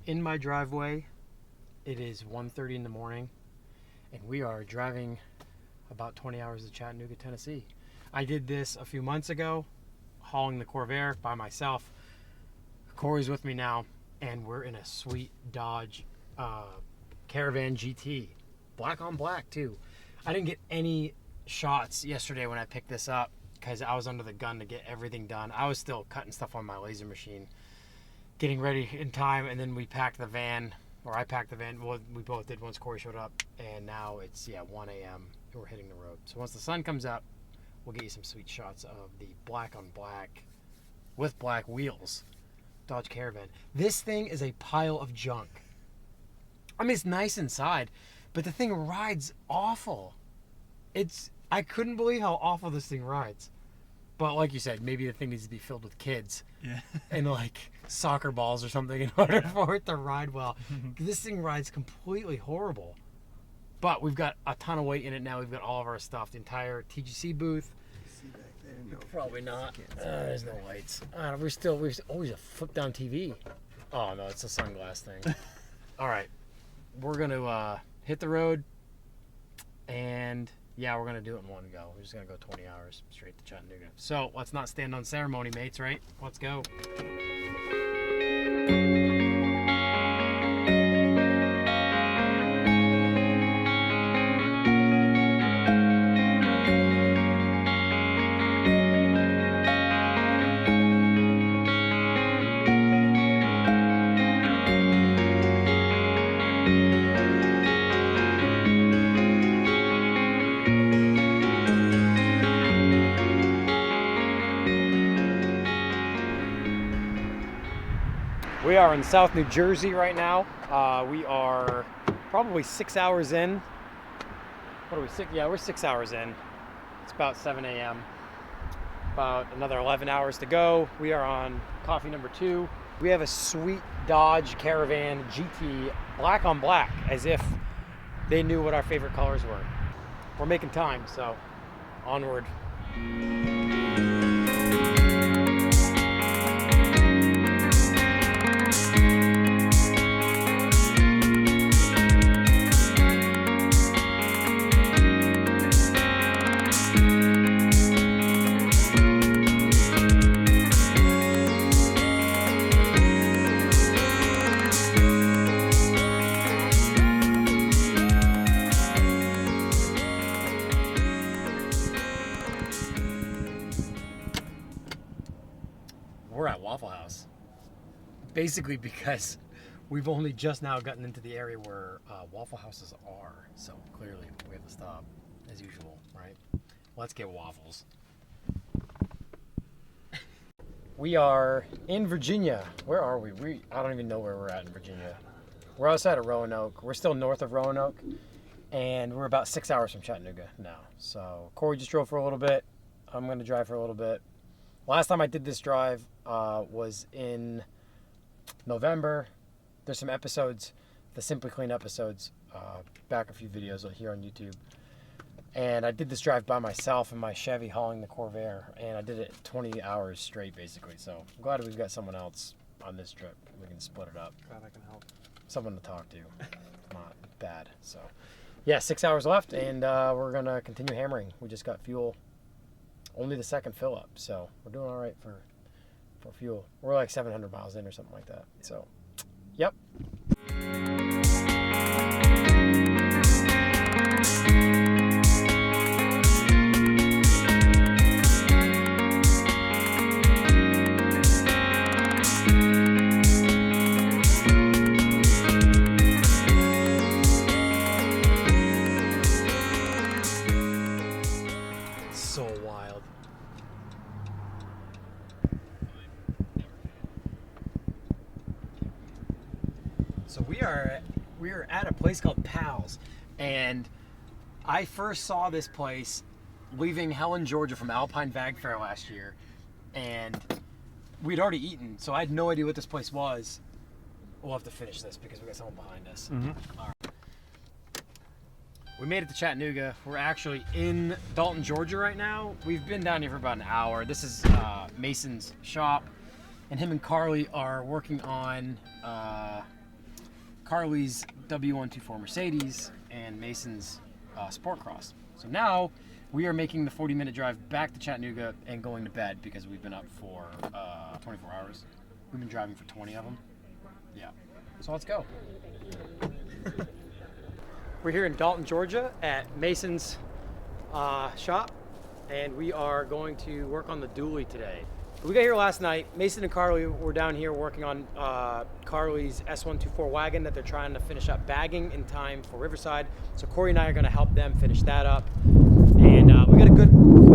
in my driveway. It is 1:30 in the morning, and we are driving about 20 hours to Chattanooga, Tennessee. I did this a few months ago, hauling the Corvair by myself. Corey's with me now, and we're in a sweet Dodge Caravan GT. Black on black, too. I didn't get any shots yesterday when I picked this up because I was under the gun to get everything done. I was still cutting stuff on my laser machine, getting ready in time, and then we packed the van, or I packed the van. Well, we both did once Corey showed up, and now it's 1 a.m. and we're hitting the road. So once the sun comes up, we'll get you some sweet shots of the black on black with black wheels Dodge Caravan. This thing is a pile of junk. I mean, it's nice inside, but the thing rides awful. I couldn't believe how awful this thing rides. But like you said, maybe the thing needs to be filled with kids. Yeah. And like soccer balls or something in order for it to ride well. This thing rides completely horrible. But we've got a ton of weight in it now. We've got all of our stuff. The entire TGC booth. See back there? No. Probably not. There's no lights. We're always a flip down TV. Oh no, it's a sunglass thing. All right, we're gonna hit the road, and we're gonna do it in one go. We're just gonna go 20 hours straight to Chattanooga. So let's not stand on ceremony, mates. Right? Let's go. We are in South New Jersey right now. We are probably 6 hours in. What are we, 6? Yeah, we're 6 hours in. It's about 7 a.m. About another 11 hours to go. We are on coffee number 2. We have a sweet Dodge Caravan GT, black on black, as if they knew what our favorite colors were. We're making time, so onward. We're at Waffle House, basically because we've only just now gotten into the area where Waffle Houses are, so clearly we have to stop as usual, right? Let's get waffles. We are in Virginia. Where are we? I don't even know where we're at in Virginia. We're outside of Roanoke. We're still north of Roanoke, and we're about 6 hours from Chattanooga now. So Corey just drove for a little bit. I'm going to drive for a little bit. Last time I did this drive was in November. There's some episodes, the Simply Clean episodes, back a few videos here on YouTube. And I did this drive by myself in my Chevy hauling the Corvair, and I did it 20 hours straight, basically. So I'm glad we've got someone else on this trip. We can split it up. Glad I can help. Someone to talk to. It's not bad. So, 6 hours left, and we're going to continue hammering. We just got fuel. Only the second fill up, so we're doing all right for fuel. We're like 700 miles in or something like that. So, yep. So wild. So we are at a place called Pal's, and I first saw this place leaving Helen, Georgia from Alpine Vag Fair last year, and we'd already eaten, so I had no idea what this place was. We'll have to finish this because we got someone behind us. Mm-hmm. All right. We made it to Chattanooga. We're actually in Dalton, Georgia right now. We've been down here for about an hour. This is Mason's shop, and him and Carly are working on Carly's W124 Mercedes and Mason's Sport Cross. So now we are making the 40-minute drive back to Chattanooga and going to bed because we've been up for 24 hours. We've been driving for 20 of them. Yeah. So let's go. We're here in Dalton, Georgia at Mason's shop, and we are going to work on the dually today. We got here last night. Mason and Carly were down here working on Carly's S124 wagon that they're trying to finish up bagging in time for Riverside. So Corey and I are going to help them finish that up. And we got a quick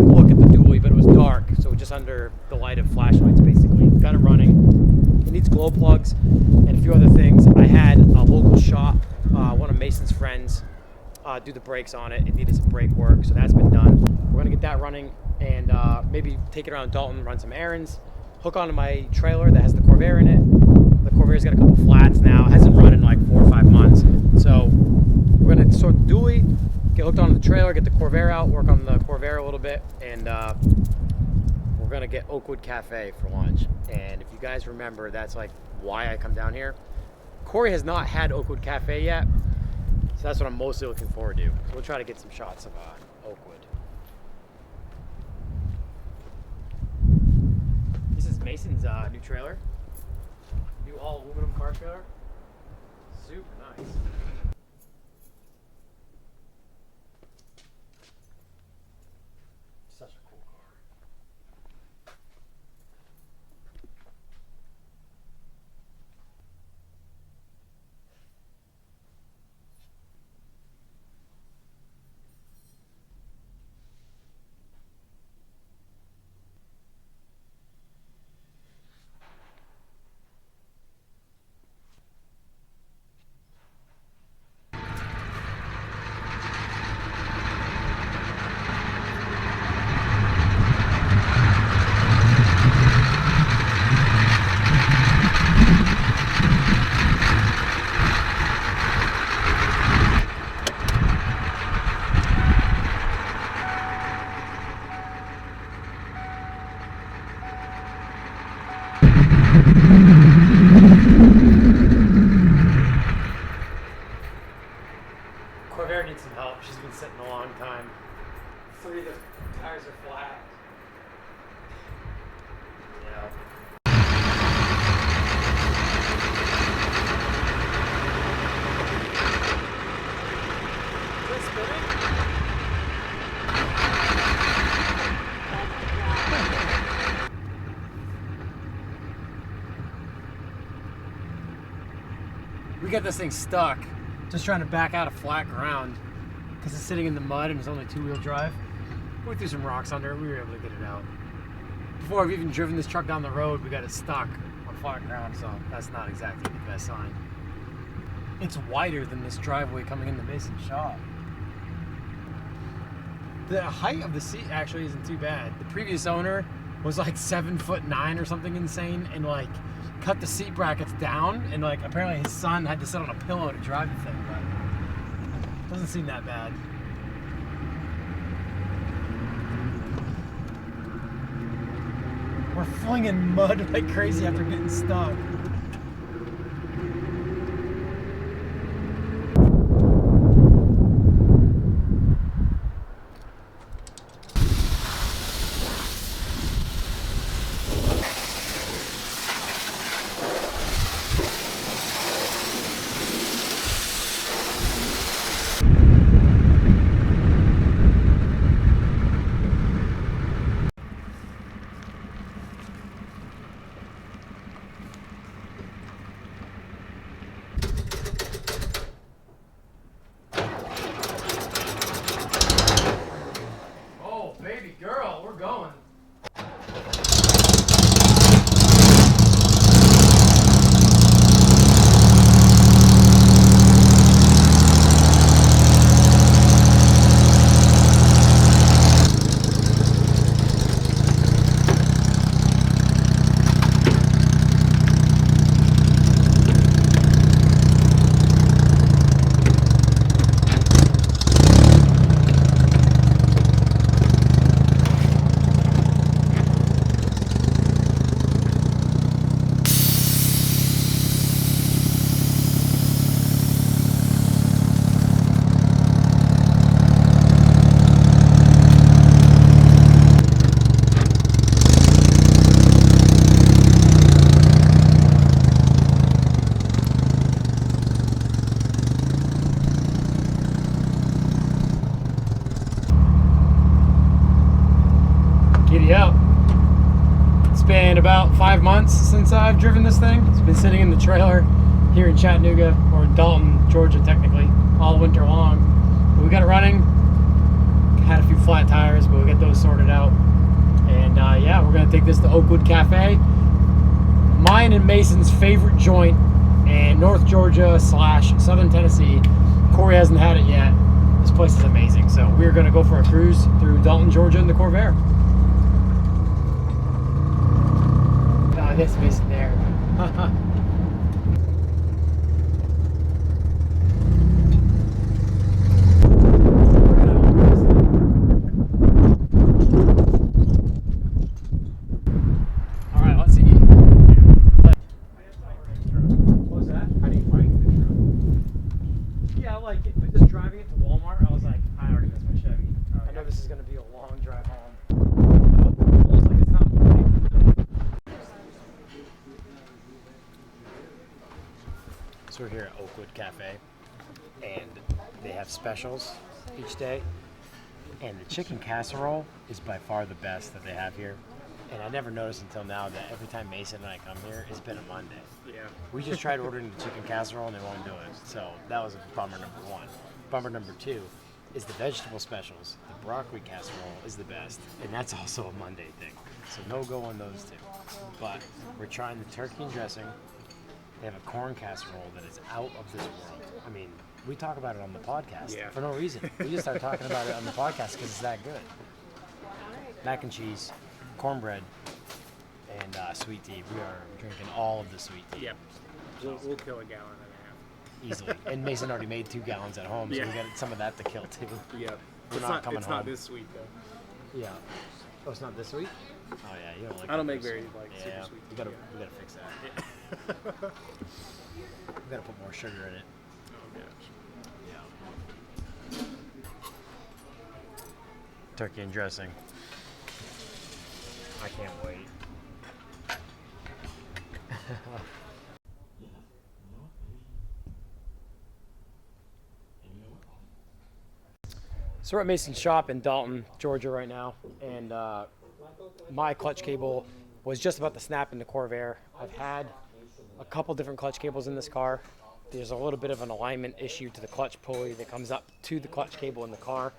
look at the dually, but it was dark, so just under the light of flashlights basically. Got it running. It needs glow plugs and a few other things. I had a local shop, one of Mason's friends, do the brakes on it. It needed some brake work, so that's been done. We're going to get that running and maybe take it around Dalton, run some errands, hook onto my trailer that has the Corvair in it. The Corvair's got a couple flats now. It hasn't run in like 4 or 5 months. So we're going to sort the dually, get hooked onto the trailer, get the Corvair out, work on the Corvair a little bit, and we're going to get Oakwood Cafe for lunch. And if you guys remember, that's like why I come down here. Corey has not had Oakwood Cafe yet, so that's what I'm mostly looking forward to. So we'll try to get some shots of Oakwood. This is Mason's new trailer. New all aluminum car trailer. Super nice. Such a cool car. Corvair needs some help. She's been sitting a long time. 3 of the tires are flat. Yeah. Is it spinning? We got this thing stuck. Just trying to back out of flat ground because it's sitting in the mud and it's only 2-wheel drive. We threw some rocks under it. We were able to get it out. Before I've even driven this truck down the road, we got it stuck on flat ground, so that's not exactly the best sign. It's wider than this driveway coming into Mason's shop. The height of the seat actually isn't too bad. The previous owner was like 7'9" or something insane, and like cut the seat brackets down, and like apparently his son had to sit on a pillow to drive the thing, but it doesn't seem that bad. We're flinging mud like crazy after getting stuck. about 5 months since I've driven this thing. It's been sitting in the trailer here in Chattanooga, or Dalton, Georgia technically, all winter long. But we got it running. Had a few flat tires, but we got those sorted out. And yeah, we're gonna take this to Oakwood Cafe. Mine and Mason's favorite joint in North Georgia / Southern Tennessee. Corey hasn't had it yet. This place is amazing. So we're gonna go for a cruise through Dalton, Georgia in the Corvair. This Mason there. So we're here at Oakwood Cafe, and they have specials each day, and the chicken casserole is by far the best that they have here. And I never noticed until now that every time Mason and I come here, it's been a Monday. Yeah. We just tried ordering the chicken casserole and they won't do it. So that was bummer number one. Bummer number two is the vegetable specials. The broccoli casserole is the best, and that's also a Monday thing. So no go on those two. But we're trying the turkey and dressing. They have a corn casserole that is out of this world. I mean, we talk about it on the podcast for no reason. We just start talking about it on the podcast because it's that good. Mac and cheese, cornbread, and sweet tea. We are drinking all of the sweet tea. Yep. We'll kill a gallon and a half. Easily. And Mason already made 2 gallons at home, so we got some of that to kill too. Yep. We're not coming it's home. not this sweet though. Yeah. Oh, it's not this sweet? Oh yeah, you don't like. I don't make very super sweet. We gotta fix that. Yeah. We gotta put more sugar in it. Oh gosh. Yeah. Turkey and dressing. I can't wait. So we're at Mason's shop in Dalton, Georgia right now, and my clutch cable was just about to snap in the Corvair. I've had a couple different clutch cables in this car. There's a little bit of an alignment issue to the clutch pulley that comes up to the clutch cable in the car,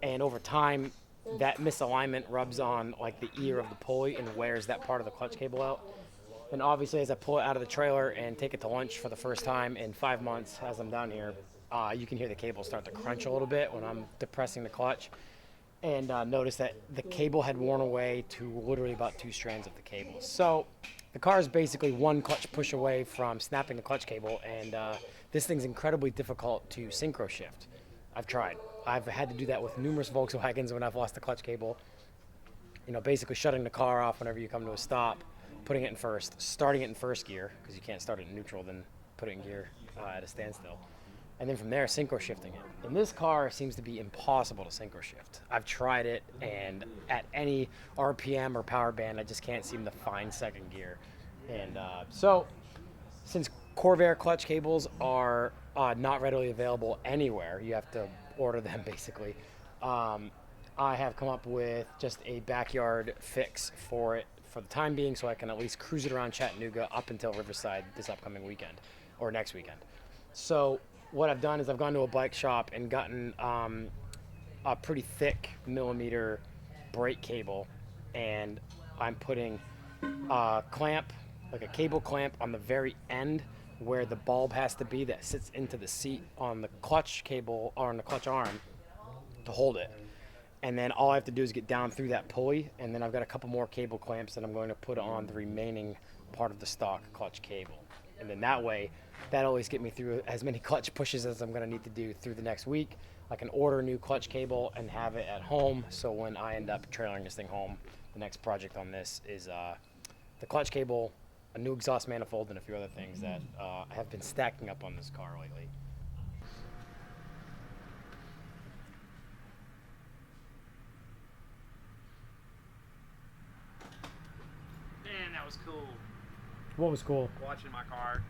and over time that misalignment rubs on like the ear of the pulley and wears that part of the clutch cable out. And obviously as I pull it out of the trailer and take it to lunch for the first time in 5 months as I'm down here, you can hear the cable start to crunch a little bit when I'm depressing the clutch. And notice that the cable had worn away to literally about 2 strands of the cable. So the car is basically 1 clutch push away from snapping the clutch cable, and this thing's incredibly difficult to synchro shift. I've tried. I've had to do that with numerous Volkswagens when I've lost the clutch cable. You know, basically shutting the car off whenever you come to a stop, putting it in first, starting it in first gear, because you can't start it in neutral, then put it in gear at a standstill. And then from there, synchro shifting it. And this car seems to be impossible to synchro shift. I've tried it, and at any RPM or power band, I just can't seem to find second gear. And so, since Corvair clutch cables are not readily available anywhere, you have to order them basically, I have come up with just a backyard fix for it for the time being, so I can at least cruise it around Chattanooga up until Riverside this upcoming weekend, or next weekend. So what I've done is I've gone to a bike shop and gotten a pretty thick millimeter brake cable, and I'm putting a clamp, like a cable clamp on the very end where the bulb has to be that sits into the seat on the clutch cable or on the clutch arm to hold it. And then all I have to do is get down through that pulley, and then I've got a couple more cable clamps that I'm going to put on the remaining part of the stock clutch cable. And then that way, that'll always get me through as many clutch pushes as I'm going to need to do through the next week. I can order a new clutch cable and have it at home, so when I end up trailering this thing home, the next project on this is the clutch cable, a new exhaust manifold, and a few other things that have been stacking up on this car lately. Man, that was cool. What was cool? Watching my car.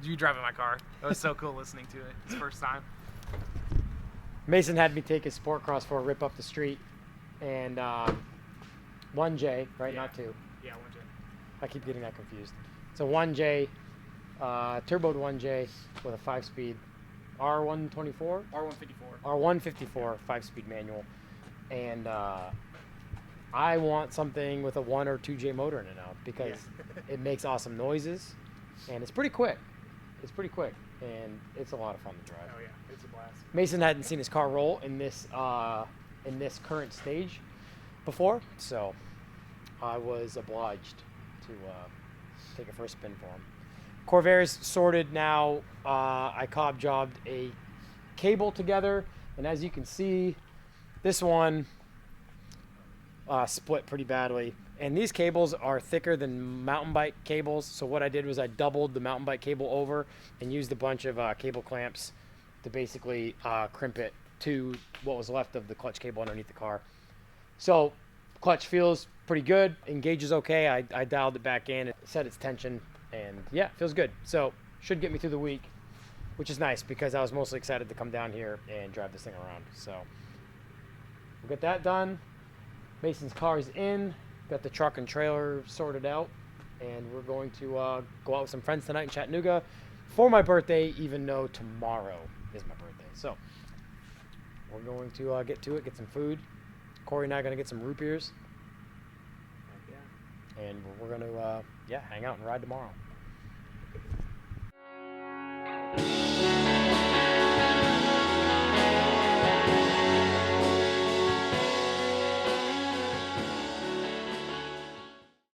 You driving my car. That was so cool listening to it. It's the first time. Mason had me take his Sport Cross for a rip up the street, and 1J, right? Yeah. Not 2. Yeah, 1J. I keep getting that confused. It's a 1J, turboed 1J with a 5-speed R124, R154. R154 5-speed manual, and I want something with a 1 or 2J motor in it now because it makes awesome noises, and it's pretty quick. It's pretty quick, and it's a lot of fun to drive. Oh yeah, it's a blast. Mason hadn't seen his car roll in this current stage before, so I was obliged to take it for a spin for him. Corvair's sorted now. I cob jobbed a cable together, and as you can see, this one split pretty badly. And these cables are thicker than mountain bike cables, so what I did was I doubled the mountain bike cable over and used a bunch of cable clamps to basically crimp it to what was left of the clutch cable underneath the car. So clutch feels pretty good, engages okay. I dialed it back in, it set its tension, and yeah, feels good. So should get me through the week, which is nice because I was mostly excited to come down here and drive this thing around. So we'll get that done. Mason's car is in, got the truck and trailer sorted out, and we're going to go out with some friends tonight in Chattanooga for my birthday, even though tomorrow is my birthday. So we're going to get to it, get some food. Corey and I are going to get some root beers. Yeah. And we're going to hang out and ride tomorrow.